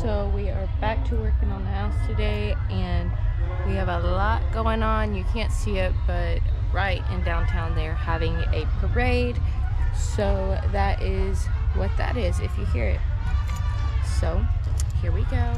So we are back to working on the house today, and we have a lot going on. You can't see it, but right in downtown they're having a parade. So that is what that is if you hear it. So here we go.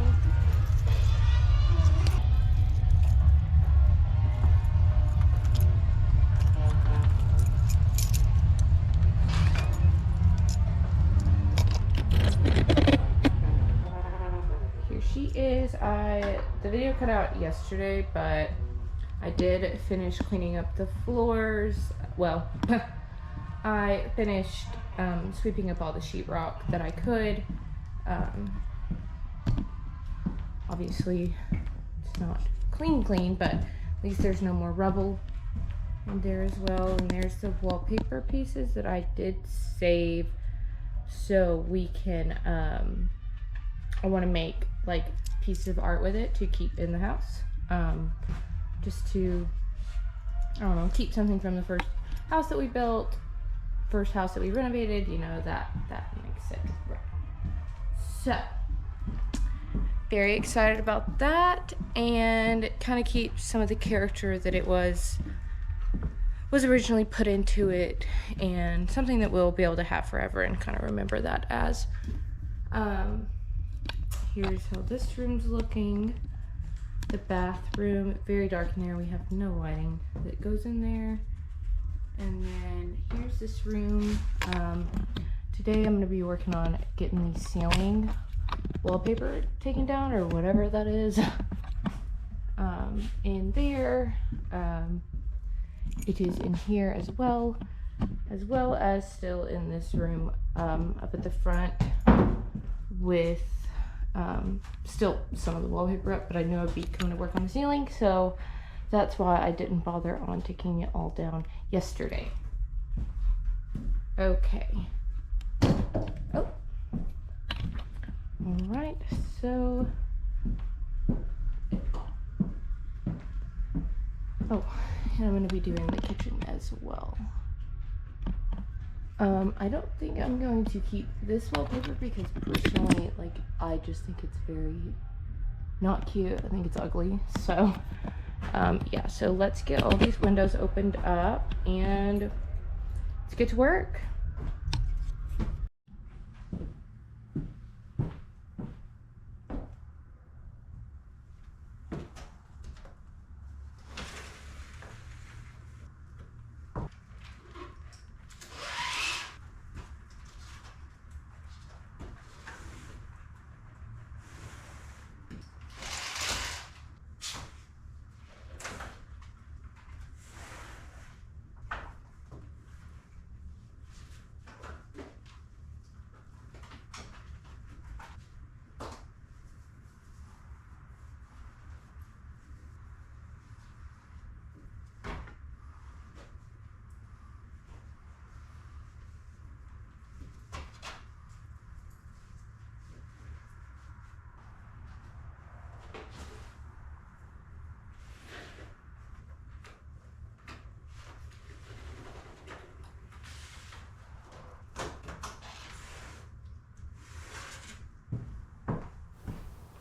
Here she is. The video cut out yesterday, but I did finish cleaning up the floors. Well, I finished sweeping up all the sheetrock that I could. Obviously, it's not clean, but at least there's no more rubble in there as well. And there's the wallpaper pieces that I did save, so we can. I want to make like pieces of art with it to keep in the house, just to, I don't know, keep something from the first house that we built, first house that we renovated, you know, that makes sense. So very excited about that, and kind of keep some of the character that it was originally put into it, and something that we'll be able to have forever and kind of remember that as. Here's how this room's looking. The bathroom, very dark in there. We have no lighting that goes in there. And then here's this room. Today I'm going to be working on getting the ceiling wallpaper taken down, or whatever that is. In there. It is in here as well as still in this room up at the front with still some of the wallpaper up, but I knew I'd be coming to work on the ceiling, so that's why I didn't bother on taking it all down yesterday. Okay. Oh. Alright, so and I'm going to be doing the kitchen as well. I don't think I'm going to keep this wallpaper because personally, like, I just think it's very not cute. I think it's ugly. So, yeah, so let's get all these windows opened up and let's get to work.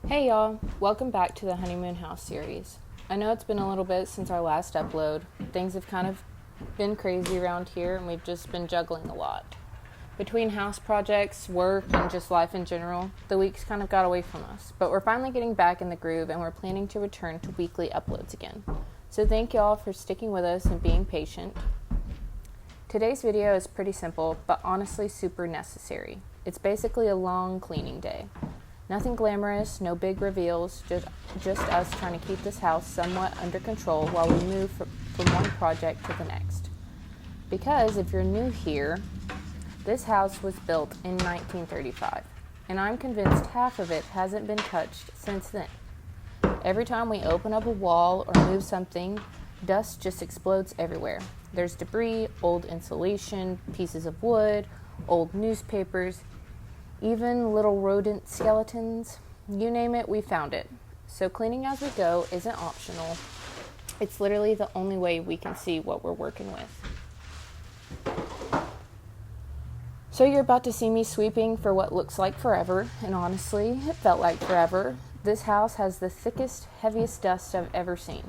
Hey y'all, welcome back to the Honeymoon House series. I know it's been a little bit since our last upload. Things have kind of been crazy around here, and we've just been juggling a lot. Between house projects, work, and just life in general, the weeks kind of got away from us. But we're finally getting back in the groove, and we're planning to return to weekly uploads again. So thank y'all for sticking with us and being patient. Today's video is pretty simple, but honestly super necessary. It's basically a long cleaning day. Nothing glamorous, no big reveals, just us trying to keep this house somewhat under control while we move from one project to the next. Because if you're new here, this house was built in 1935, and I'm convinced half of it hasn't been touched since then. Every time we open up a wall or move something, dust just explodes everywhere. There's debris, old insulation, pieces of wood, old newspapers, even little rodent skeletons. You name it, we found it. So cleaning as we go isn't optional. It's literally the only way we can see what we're working with. So you're about to see me sweeping for what looks like forever, and honestly, it felt like forever. This house has the thickest, heaviest dust I've ever seen.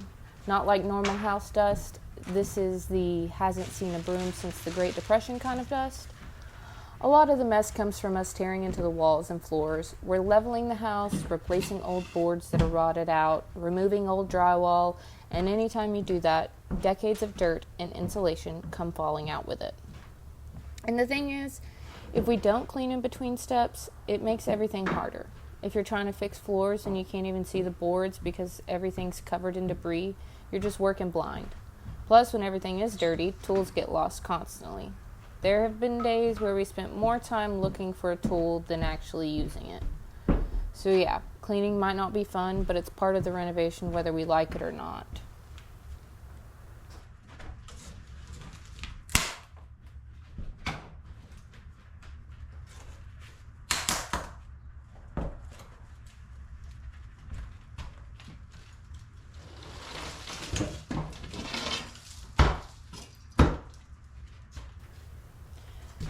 Not like normal house dust. This is the hasn't seen a broom since the Great Depression kind of dust. A lot of the mess comes from us tearing into the walls and floors. We're leveling the house, replacing old boards that are rotted out, removing old drywall, and anytime you do that, decades of dirt and insulation come falling out with it. And the thing is, if we don't clean in between steps, it makes everything harder. If you're trying to fix floors and you can't even see the boards because everything's covered in debris, you're just working blind. Plus, when everything is dirty, tools get lost constantly. There have been days where we spent more time looking for a tool than actually using it. So yeah, cleaning might not be fun, but it's part of the renovation whether we like it or not.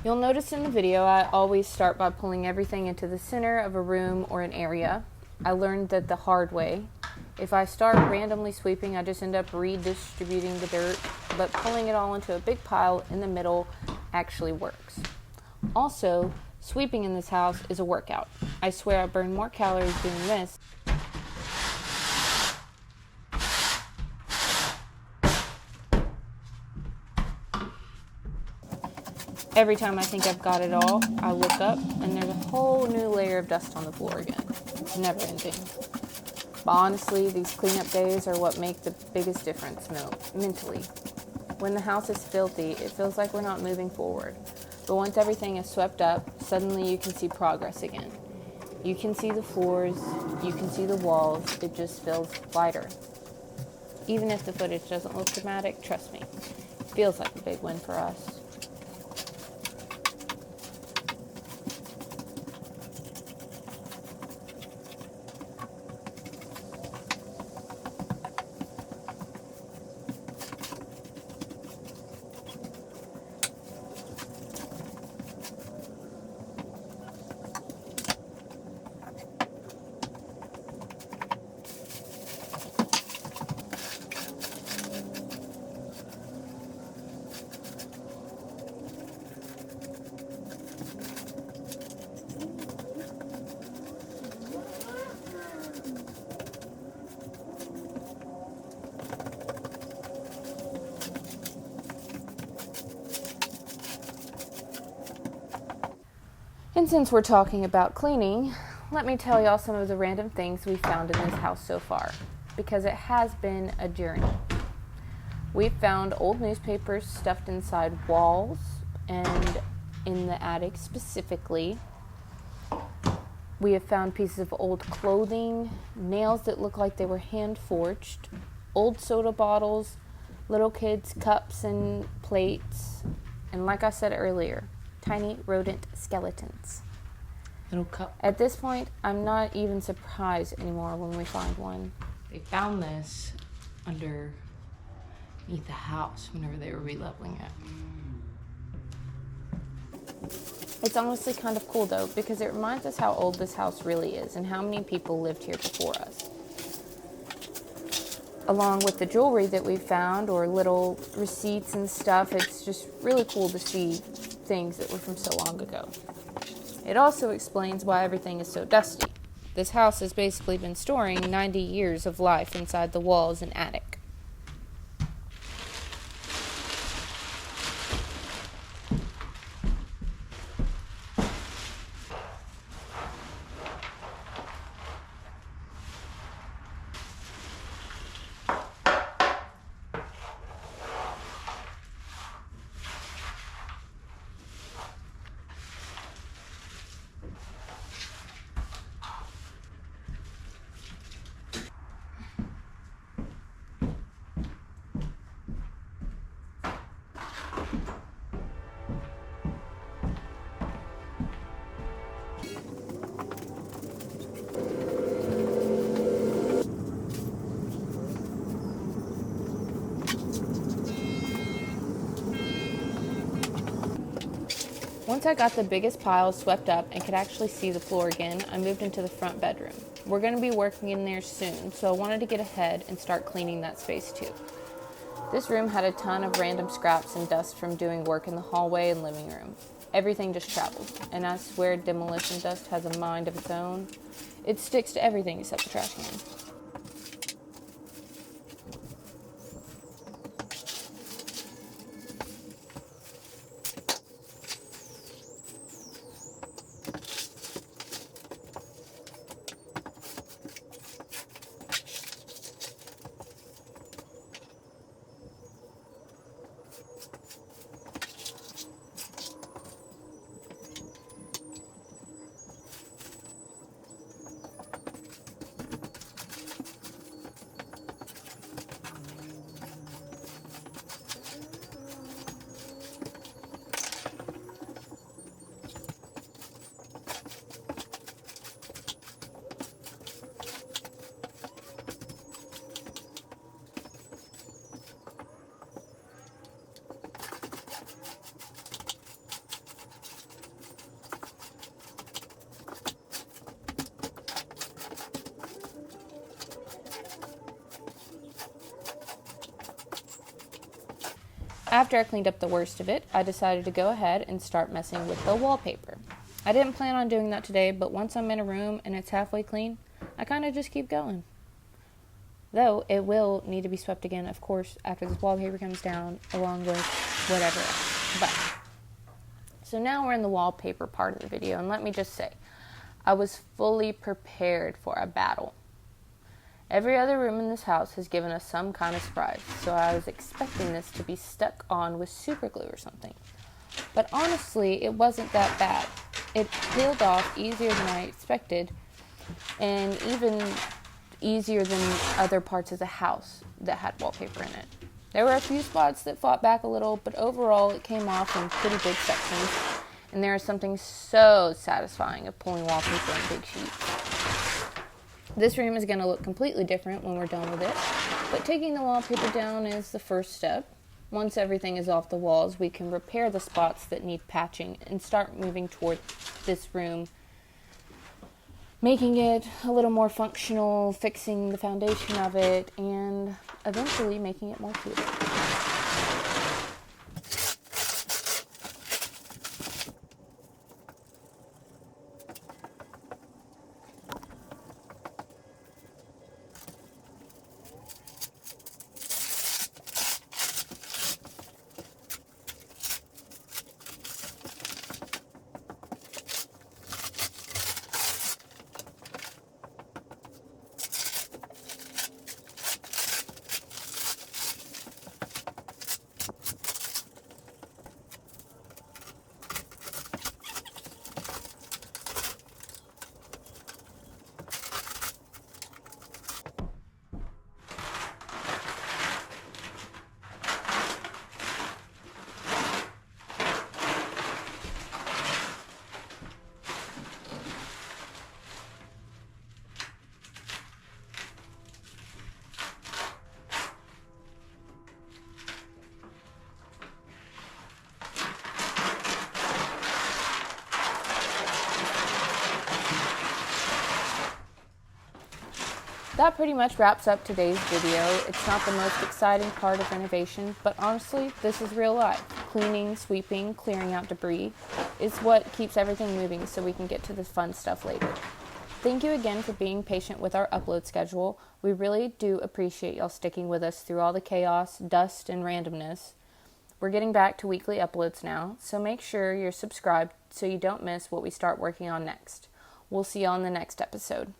You'll notice in the video I always start by pulling everything into the center of a room or an area. I learned that the hard way. If I start randomly sweeping, I just end up redistributing the dirt, but pulling it all into a big pile in the middle actually works. Also, sweeping in this house is a workout. I swear I burn more calories doing this Every time I think I've got it all, I look up and there's a whole new layer of dust on the floor again. It's never ending. But honestly, these cleanup days are what make the biggest difference mentally. When the house is filthy, it feels like we're not moving forward. But once everything is swept up, suddenly you can see progress again. You can see the floors, you can see the walls, it just feels lighter. Even if the footage doesn't look dramatic, trust me, it feels like a big win for us. And since we're talking about cleaning, let me tell y'all some of the random things we've found in this house so far, because it has been a journey. We've found old newspapers stuffed inside walls and in the attic specifically. We have found pieces of old clothing, nails that look like they were hand forged, old soda bottles, little kids' cups and plates, and like I said earlier, tiny rodent skeletons. Little cup. At this point, I'm not even surprised anymore when we find one. They found this underneath the house whenever they were releveling it. It's honestly kind of cool though, because it reminds us how old this house really is and how many people lived here before us. Along with the jewelry that we found or little receipts and stuff, it's just really cool to see things that were from so long ago. It also explains why everything is so dusty. This house has basically been storing 90 years of life inside the walls and attic. Once I got the biggest piles swept up and could actually see the floor again, I moved into the front bedroom. We're going to be working in there soon, so I wanted to get ahead and start cleaning that space too. This room had a ton of random scraps and dust from doing work in the hallway and living room. Everything just traveled, and I swear demolition dust has a mind of its own. It sticks to everything except the trash can. After I cleaned up the worst of it, I decided to go ahead and start messing with the wallpaper. I didn't plan on doing that today, but once I'm in a room and it's halfway clean, I kind of just keep going. Though it will need to be swept again, of course, after this wallpaper comes down, along with whatever else. But, so now we're in the wallpaper part of the video, and let me just say, I was fully prepared for a battle. Every other room in this house has given us some kind of surprise, so I was expecting this to be stuck on with super glue or something. But honestly, it wasn't that bad. It peeled off easier than I expected, and even easier than other parts of the house that had wallpaper in it. There were a few spots that fought back a little, but overall it came off in pretty big sections, and there is something so satisfying of pulling wallpaper in big sheets. This room is going to look completely different when we're done with it, but taking the wallpaper down is the first step. Once everything is off the walls, we can repair the spots that need patching and start moving toward this room, making it a little more functional, fixing the foundation of it, and eventually making it more cute. That pretty much wraps up today's video. It's not the most exciting part of renovation, but honestly, this is real life. Cleaning, sweeping, clearing out debris is what keeps everything moving so we can get to the fun stuff later. Thank you again for being patient with our upload schedule. We really do appreciate y'all sticking with us through all the chaos, dust, and randomness. We're getting back to weekly uploads now, so make sure you're subscribed so you don't miss what we start working on next. We'll see you on the next episode.